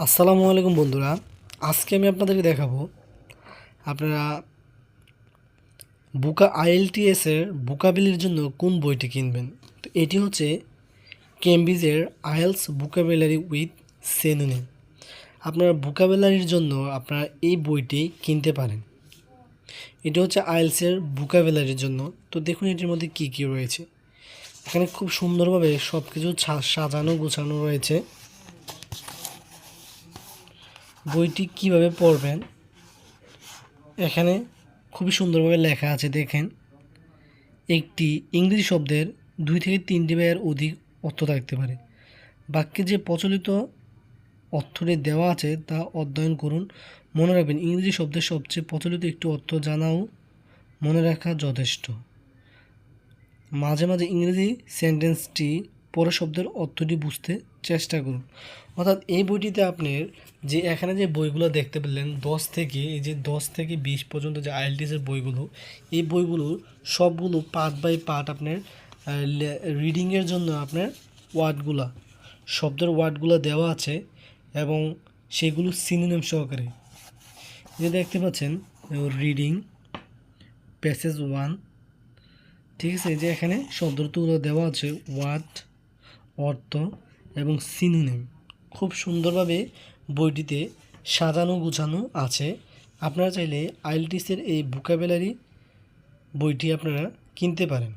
আসসালামু আলাইকুম বন্ধুরা। আজকে আমি আপনাদেরকে দেখাবো আপনারা আইএলটিএসের ভোকাবুলারির জন্য কোন বইটি কিনবেন। তো এটি হচ্ছে কেমব্রিজের আইএলস ভোকাবুলারি উইথ সিনোনিম। আপনারা ভোকাবুলারির জন্য আপনারা এই বইটি কিনতে পারেন। এটি হচ্ছে আইএলসের ভোকাবুলারির জন্য। তো দেখুন এটির মধ্যে কী কী রয়েছে। এখানে খুব সুন্দরভাবে সব কিছু সাজানো গোছানো রয়েছে। বইটি কিভাবে পড়বেন এখানে খুবই সুন্দরভাবে লেখা আছে। দেখেন, একটি ইংরেজি শব্দের 2 থেকে 3টি বা এর অধিক অর্থ থাকতে পারে। বাক্যে যে প্রচলিত অর্থটি দেওয়া আছে তা অধ্যয়ন করুন। মনে রাখবেন, ইংরেজি শব্দের সবচেয়ে প্রচলিত একটি অর্থ জানাও মনে রাখা যথেষ্ট। মাঝে মাঝে ইংরেজি সেন্টেন্সটি পরের শব্দের অর্থটি বুঝতে চেষ্টা করুন। অর্থাৎ এই বইটিতে আপনার যে এখানে যে বইগুলো দেখতে পেলেন 10 থেকে 20 পর্যন্ত যে আইএলটিএসের বইগুলো, এই বইগুলো সবগুলো পার্ট বাই পার্ট আপনার রিডিংয়ের জন্য আপনার শব্দের ওয়ার্ডগুলো দেওয়া আছে এবং সেগুলো সিনোনিম সহকারে। যে দেখতে পাচ্ছেন রিডিং প্যাসেজ 1, ঠিক আছে। যে এখানে শব্দগুলো দেওয়া আছে ওয়ার্ড, অর্থ এবং সিনোনিম। খুব সুন্দরভাবে বইটিতে সাজানো গুছানো আছে। আপনারা চাইলে আইএলটিএসের এই ভোকাবুলারি বইটি আপনারা কিনতে পারেন।